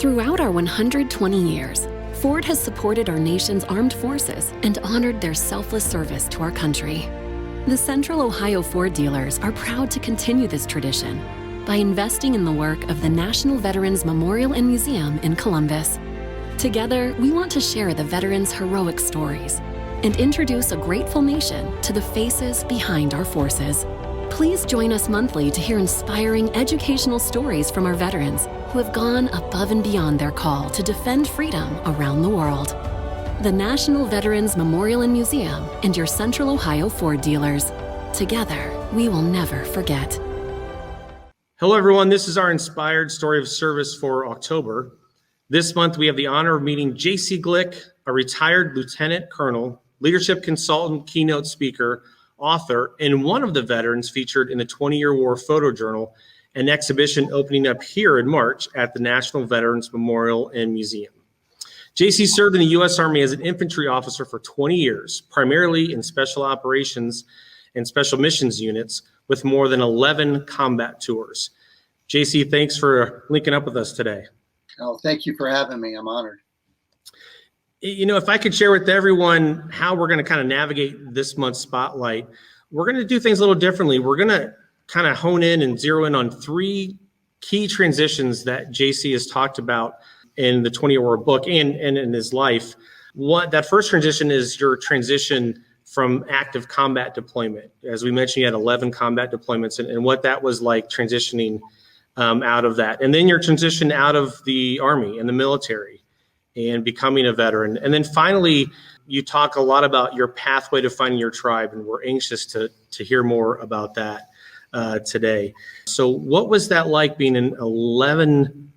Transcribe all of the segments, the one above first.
Throughout our 120 years, Ford has supported our nation's armed forces and honored their selfless service to our country. The Central Ohio Ford dealers are proud to continue this tradition by investing in the work of the National Veterans Memorial and Museum in Columbus. Together, we want to share the veterans' heroic stories and introduce a grateful nation to the faces behind our forces. Please join us monthly to hear inspiring educational stories from our veterans who have gone above and beyond their call to defend freedom around the world. The National Veterans Memorial and Museum and your Central Ohio Ford dealers. Together, we will never forget. Hello, everyone. This is our inspired story of service for October. This month, we have the honor of meeting JC Glick, a retired lieutenant colonel, leadership consultant, keynote speaker, author, and one of the veterans featured in the 20-Year War photojournal, an exhibition opening up here in March at the National Veterans Memorial and Museum. JC served in the U.S. Army as an infantry officer for 20 years, primarily in special operations and special missions units with more than 11 combat tours. JC, thanks for linking up with us today. Oh, thank you for having me. I'm honored. You know, if I could share with everyone how we're going to kind of navigate this month's spotlight, we're going to do things a little differently. We're going to kind of hone in and zero in on three key transitions that JC has talked about in the 20-Year War book and in his life. That first transition is your transition from active combat deployment. As we mentioned, you had 11 combat deployments and what that was like transitioning out of that. And then your transition out of the Army and the military and becoming a veteran. And then finally, you talk a lot about your pathway to finding your tribe, and we're anxious to hear more about that today. So what was that like being in 11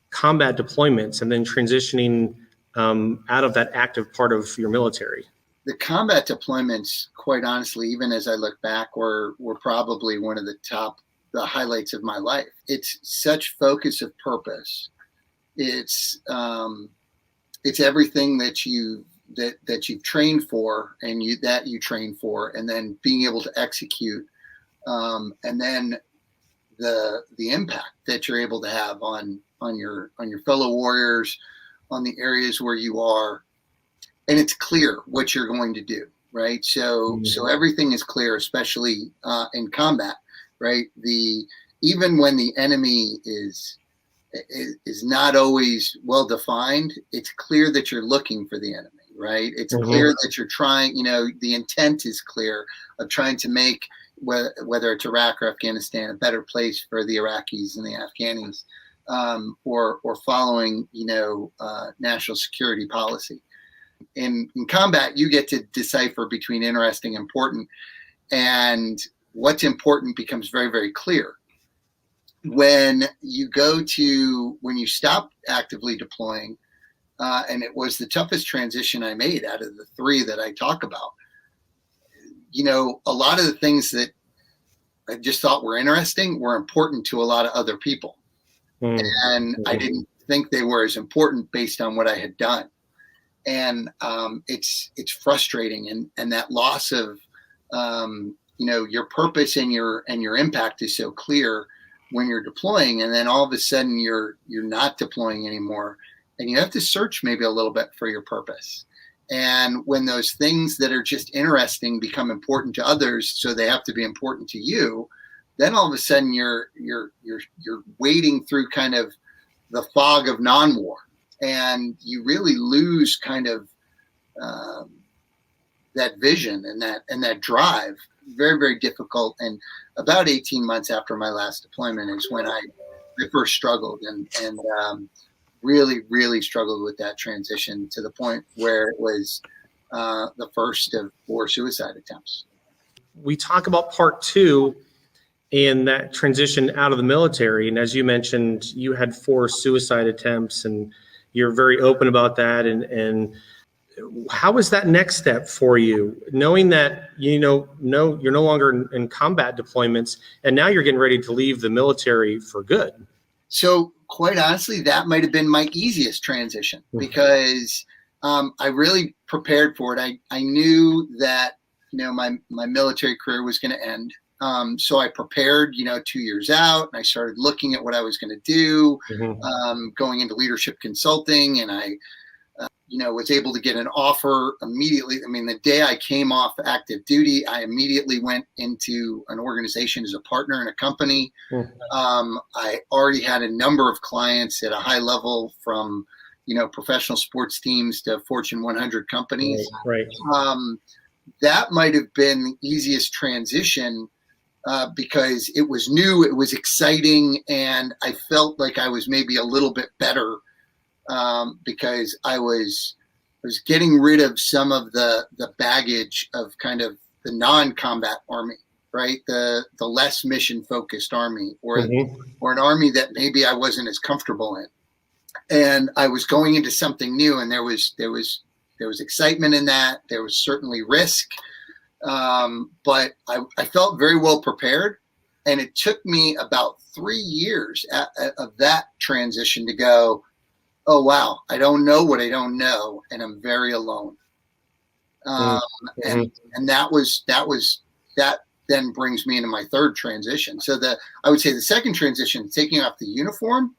combat deployments and then transitioning out of that active part of your military? The combat deployments, quite honestly, even as I look back, were probably one of the highlights of my life. It's such focus of purpose. It's everything that you've trained for and you train for, and then being able to execute, and then the impact that you're able to have on your fellow warriors, on the areas where you are, and it's clear what you're going to do, right? So everything is clear, especially in combat, right? Even when the enemy is not always well defined, it's clear that you're looking for the enemy, right? It's clear that you're trying, the intent is clear of trying to make, whether it's Iraq or Afghanistan, a better place for the Iraqis and the Afghanis, or following, national security policy. In combat, you get to decipher between interesting and important, and what's important becomes very, very clear. When you stop actively deploying, and it was the toughest transition I made out of the three that I talk about. A lot of the things that I just thought were interesting were important to a lot of other people. And I didn't think they were as important based on what I had done. And it's frustrating. And that loss of, your purpose and your impact is so clear when you're deploying, and then all of a sudden you're not deploying anymore, and you have to search maybe a little bit for your purpose. And when those things that are just interesting become important to others, so they have to be important to you, then all of a sudden you're wading through kind of the fog of non-war, and you really lose kind of that vision and that drive. Very, very difficult. And about 18 months after my last deployment is when I first struggled and really, really struggled with that transition to the point where it was the first of 4 suicide attempts. We talk about part 2 and that transition out of the military. And as you mentioned, you had 4 suicide attempts, and you're very open about that. And how was that next step for you, knowing that, you're no longer in combat deployments, and now you're getting ready to leave the military for good? So quite honestly, that might have been my easiest transition, because I really prepared for it. I knew that, my military career was going to end. So I prepared, 2 years out, and I started looking at what I was going to do, going into leadership consulting, and I was able to get an offer immediately. I mean, the day I came off active duty, I immediately went into an organization as a partner in a company. I already had a number of clients at a high level, from, professional sports teams to Fortune 100 companies. Right. That might have been the easiest transition because it was new, it was exciting, and I felt like I was maybe a little bit better because I was getting rid of some of the baggage of kind of the non-combat army, right? The less mission-focused army, or an army that maybe I wasn't as comfortable in. And I was going into something new, and there was excitement in that. There was certainly risk, but I felt very well prepared. And it took me about 3 years of that transition to go, oh, wow, I don't know what I don't know, and I'm very alone. And that then brings me into my third transition. So I would say the second transition, taking off the uniform,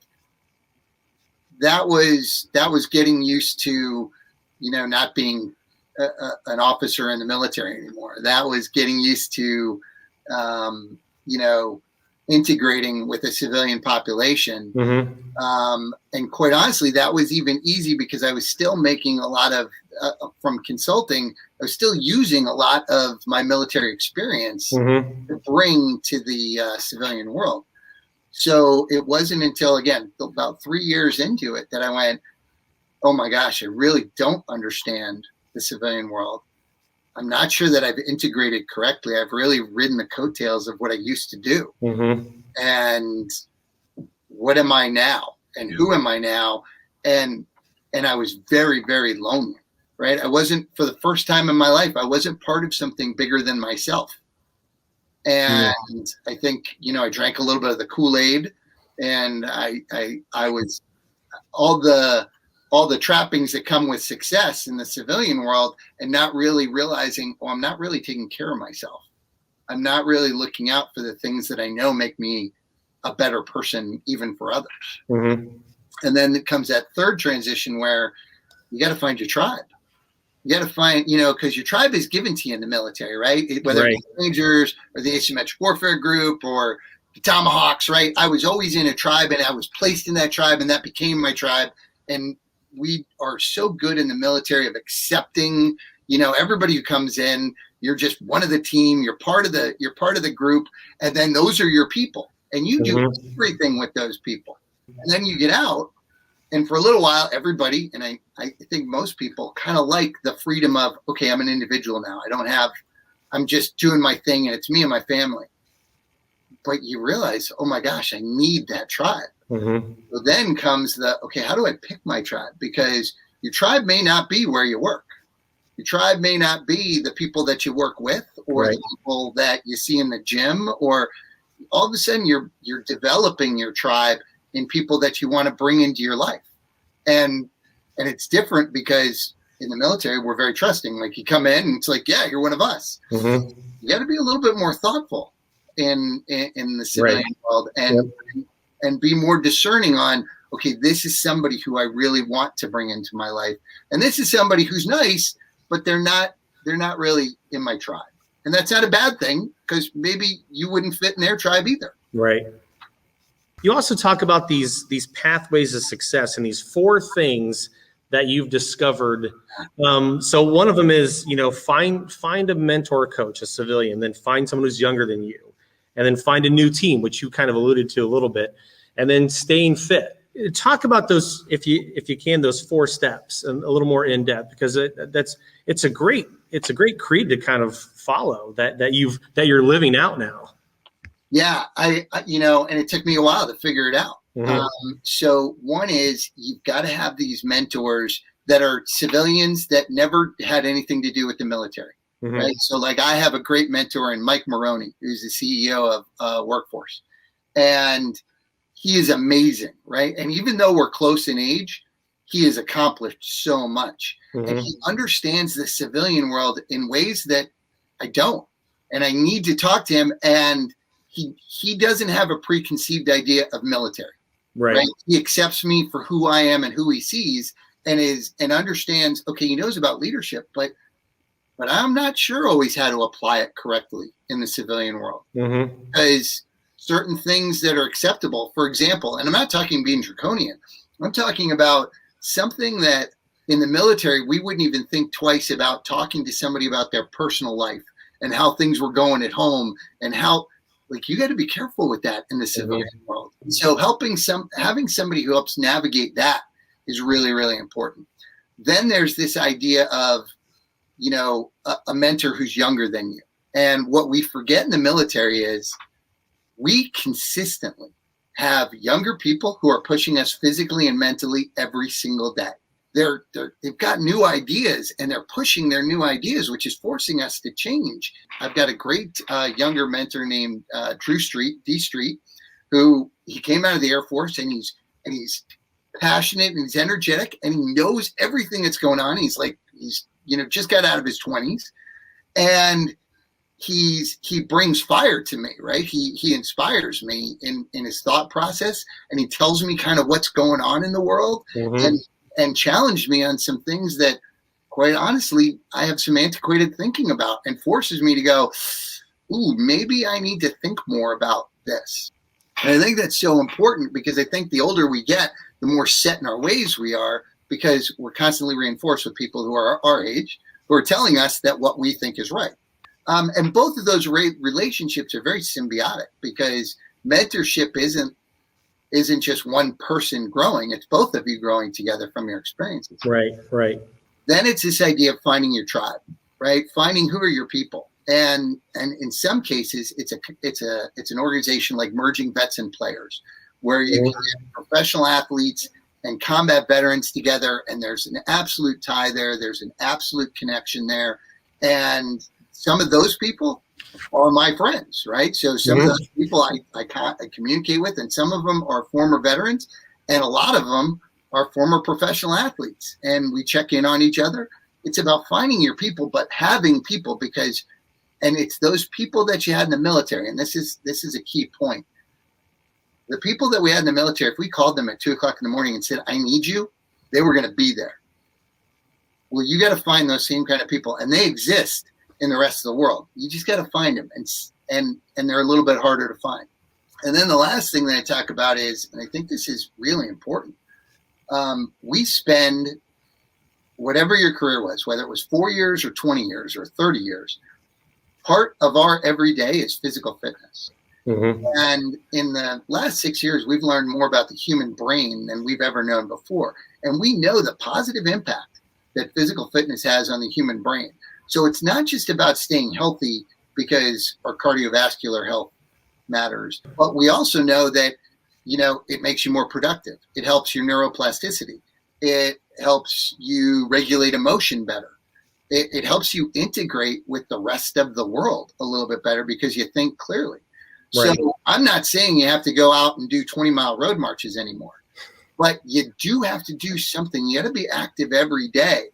that was getting used to, not being an officer in the military anymore. That was getting used to, integrating with a civilian population. And quite honestly, that was even easy because I was still making a lot of, from consulting, I was still using a lot of my military experience to bring to the civilian world. So it wasn't until, again, about 3 years into it that I went, oh my gosh, I really don't understand the civilian world. I'm not sure that I've integrated correctly. I've really ridden the coattails of what I used to do. And what am I now? And who am I now? And I was very, very lonely, right? I wasn't, for the first time in my life, I wasn't part of something bigger than myself. And I think, I drank a little bit of the Kool-Aid, and I was all the trappings that come with success in the civilian world, and not really realizing, I'm not really taking care of myself. I'm not really looking out for the things that I know make me a better person, even for others. And then it comes that third transition where you got to find your tribe. You got to find, because your tribe is given to you in the military, right? Whether it's Rangers or the Asymmetric Warfare Group or the Tomahawks, right? I was always in a tribe, and I was placed in that tribe, and that became my tribe. And we are so good in the military of accepting, everybody who comes in, you're just one of the team, you're part of the group, and then those are your people, and you do everything with those people. And then you get out, and for a little while, everybody, and I think most people kind of like the freedom of, okay, I'm an individual now. I'm just doing my thing, and it's me and my family. But you realize, oh my gosh, I need that tribe. So then comes okay, how do I pick my tribe? Because your tribe may not be where you work. Your tribe may not be the people that you work with, or the people that you see in the gym, or all of a sudden you're developing your tribe in people that you want to bring into your life. And it's different because in the military, we're very trusting. Like, you come in and it's like, yeah, you're one of us. You got to be a little bit more thoughtful in the civilian world, and be more discerning on, okay, this is somebody who I really want to bring into my life. And this is somebody who's nice, but they're not really in my tribe. And that's not a bad thing, because maybe you wouldn't fit in their tribe either. Right. You also talk about these pathways of success and these 4 things that you've discovered. So one of them is, find a mentor coach, a civilian, then find someone who's younger than you, and then find a new team, which you kind of alluded to a little bit, and then staying fit. Talk about those, if you can, those 4 steps, and a little more in depth, because it's a great creed to kind of follow that you're living out now. Yeah, and it took me a while to figure it out. So one is, you've got to have these mentors that are civilians that never had anything to do with the military, right? So like, I have a great mentor in Mike Maroney, who's the CEO of Workforce, and he is amazing, right? And even though we're close in age, he has accomplished so much, and he understands the civilian world in ways that I don't. and I need to talk to him. And he doesn't have a preconceived idea of military, right? He accepts me for who I am and who he sees, and understands, okay, he knows about leadership, but I'm not sure always how to apply it correctly in the civilian world. Because certain things that are acceptable, for example, and I'm not talking being draconian, I'm talking about something that in the military, we wouldn't even think twice about talking to somebody about their personal life and how things were going at home, and how, like, you got to be careful with that in the civilian world. So having somebody who helps navigate that is really, really important. Then there's this idea of, you know, a mentor who's younger than you. And what we forget in the military is we consistently have younger people who are pushing us physically and mentally every single day. They've got new ideas, and they're pushing their new ideas, which is forcing us to change. I've got a great younger mentor named D Street, who he came out of the Air Force, and he's passionate and he's energetic, and he knows everything that's going on. He's just got out of his 20s, and he brings fire to me, right? He inspires me in his thought process, and he tells me kind of what's going on in the world, and challenged me on some things that, quite honestly, I have some antiquated thinking about, and forces me to go, ooh, maybe I need to think more about this. And I think that's so important, because I think the older we get, the more set in our ways we are, because we're constantly reinforced with people who are our age, who are telling us that what we think is right. And both of those relationships are very symbiotic, because mentorship isn't just one person growing, it's both of you growing together from your experiences. Right. Then it's this idea of finding your tribe, right? Finding who are your people. And in some cases, it's an organization like Merging Vets and Players, where you can get professional athletes and combat veterans together, and there's an absolute tie there. There's an absolute connection there. And some of those people are my friends, right? So some of those people I communicate with, and some of them are former veterans, and a lot of them are former professional athletes, and we check in on each other. It's about finding your people, but having people, and it's those people that you had in the military. And this is a key point. The people that we had in the military, if we called them at 2:00 in the morning and said, I need you, they were going to be there. Well, you got to find those same kind of people, and they exist in the rest of the world. You just got to find them, and they're a little bit harder to find. And then the last thing that I talk about is, and I think this is really important, we spend, whatever your career was, whether it was 4 years or 20 years or 30 years, part of our everyday is physical fitness. And in the last 6 years, we've learned more about the human brain than we've ever known before. And we know the positive impact that physical fitness has on the human brain. So it's not just about staying healthy because our cardiovascular health matters, but we also know that, it makes you more productive. It helps your neuroplasticity. It helps you regulate emotion better. It helps you integrate with the rest of the world a little bit better, because you think clearly. Right. So I'm not saying you have to go out and do 20-mile road marches anymore, but you do have to do something. You got to be active every day,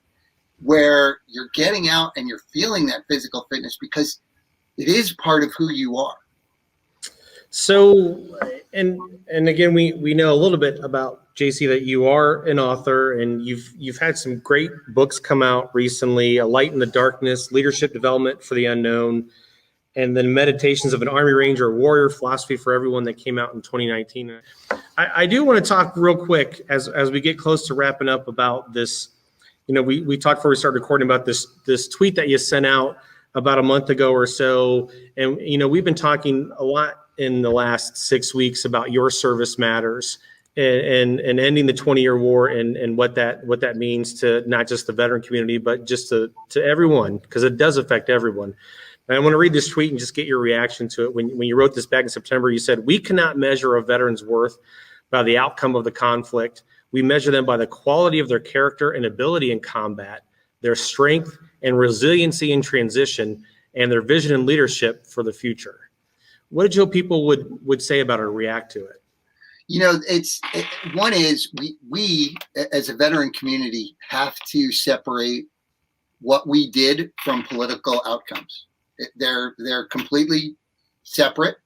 where you're getting out and you're feeling that physical fitness, because it is part of who you are. So, and again, we know a little bit about JC, that you are an author, and you've had some great books come out recently: A Light in the Darkness, Leadership Development for the Unknown, and then Meditations of an Army Ranger Warrior, Philosophy for Everyone, that came out in 2019. I do want to talk real quick as we get close to wrapping up about this. We talked before we started recording about this tweet that you sent out about a month ago or so. And, we've been talking a lot in the last 6 weeks about your service matters and ending the 20-year war and what that means to not just the veteran community, but just to everyone, because it does affect everyone. And I want to read this tweet and just get your reaction to it. When you wrote this back in September, you said, "We cannot measure a veteran's worth by the outcome of the conflict. We measure them by the quality of their character and ability in combat, their strength and resiliency in transition, and their vision and leadership for the future." What did you hope people would say about it or react to it? One is we as a veteran community have to separate what we did from political outcomes. They're completely separate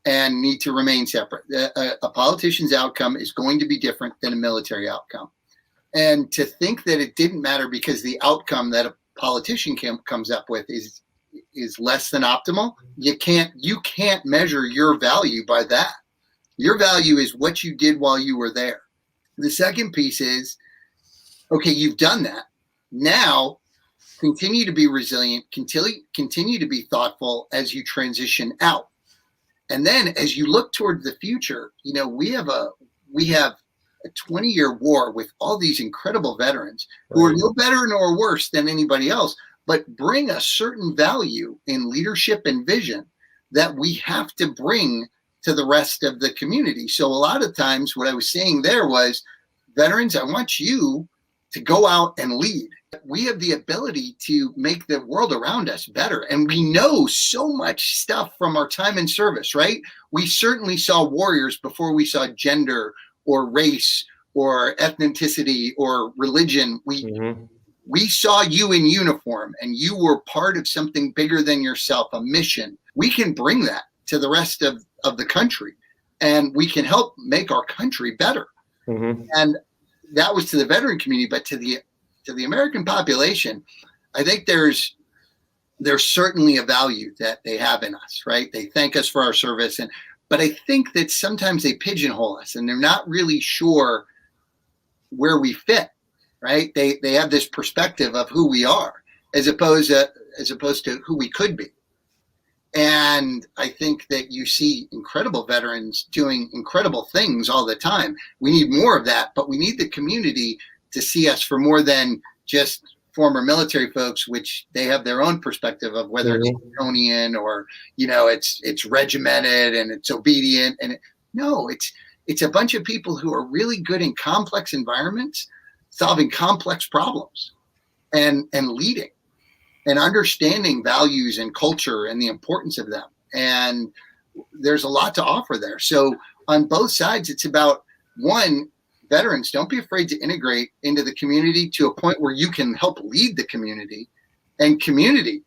and need to remain separate. A politician's outcome is going to be different than a military outcome. And to think that it didn't matter because the outcome that a politician comes up with is less than optimal, you can't measure your value by that. Your value is what you did while you were there. The second piece is, okay, you've done that. Now, continue to be resilient, continue to be thoughtful as you transition out. And then as you look toward the future, we have a 20-year war with all these incredible veterans who are no better nor worse than anybody else, but bring a certain value in leadership and vision that we have to bring to the rest of the community. So a lot of times what I was saying there was, veterans, I want you to go out and lead. We have the ability to make the world around us better. And we know so much stuff from our time in service, right? We certainly saw warriors before we saw gender or race or ethnicity or religion. We saw you in uniform and you were part of something bigger than yourself, a mission. We can bring that to the rest of the country, and we can help make our country better. And that was to the veteran community, but to the American population, I think there's certainly a value that they have in us, right? They thank us for our service, but I think that sometimes they pigeonhole us and they're not really sure where we fit, right? They have this perspective of who we are as opposed to who we could be. And I think that you see incredible veterans doing incredible things all the time. We need more of that, but we need the community to see us for more than just former military folks, which they have their own perspective of whether it's draconian or, it's regimented and it's obedient. And it's a bunch of people who are really good in complex environments, solving complex problems and leading and understanding values and culture and the importance of them. And there's a lot to offer there. So on both sides, it's about, one, veterans, don't be afraid to integrate into the community to a point where you can help lead the community, and community,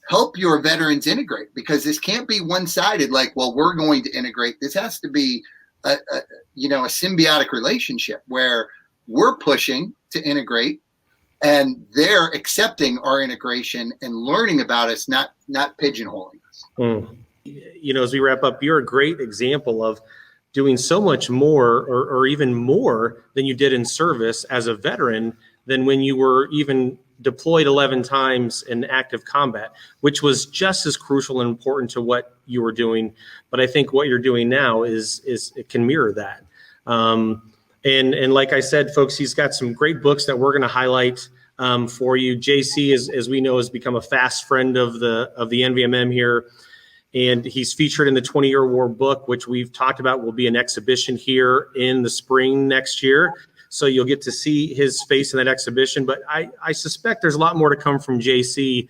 help your veterans integrate, because this can't be one-sided, like, well, we're going to integrate. This has to be a symbiotic relationship where we're pushing to integrate and they're accepting our integration and learning about us, not pigeonholing us. As we wrap up, you're a great example of doing so much more or even more than you did in service as a veteran than when you were even deployed 11 times in active combat, which was just as crucial and important to what you were doing. But I think what you're doing now is it can mirror that. And like I said, folks, he's got some great books that we're going to highlight for you. JC, as we know, has become a fast friend of the NVMM here. And he's featured in the 20-Year War book, which we've talked about will be an exhibition here in the spring next year. So you'll get to see his face in that exhibition. But I suspect there's a lot more to come from JC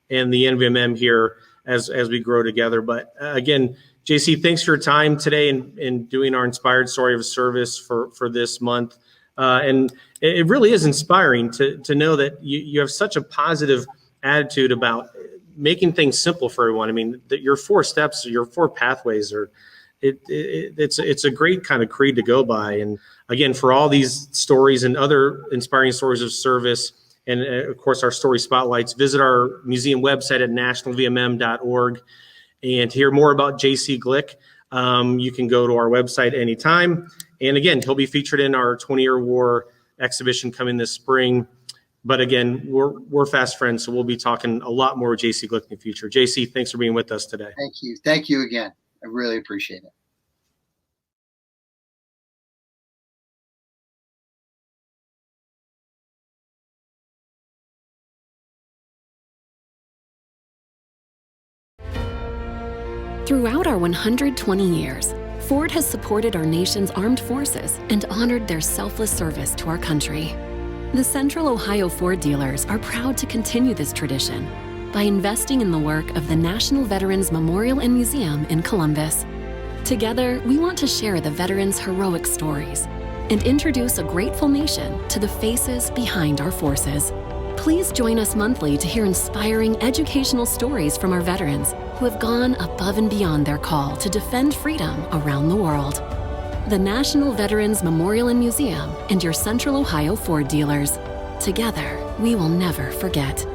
and the NVMM here as we grow together. But again, JC, thanks for your time today in doing our Inspired Story of Service for this month. And it really is inspiring to know that you have such a positive attitude about making things simple for everyone. I mean, your 4 steps, your 4 pathways it's a great kind of creed to go by. And again, for all these stories and other inspiring stories of service, and of course, our story spotlights, visit our museum website at nationalvmm.org. And to hear more about JC Glick, you can go to our website anytime. And again, he'll be featured in our 20-Year War exhibition coming this spring. But again, we're fast friends, so we'll be talking a lot more with JC Glick in the future. JC, thanks for being with us today. Thank you. Thank you again. I really appreciate it. Throughout our 120 years, Ford has supported our nation's armed forces and honored their selfless service to our country. The Central Ohio Ford dealers are proud to continue this tradition by investing in the work of the National Veterans Memorial and Museum in Columbus. Together, we want to share the veterans' heroic stories and introduce a grateful nation to the faces behind our forces. Please join us monthly to hear inspiring educational stories from our veterans who have gone above and beyond their call to defend freedom around the world. The National Veterans Memorial and Museum and your Central Ohio Ford dealers. Together, we will never forget.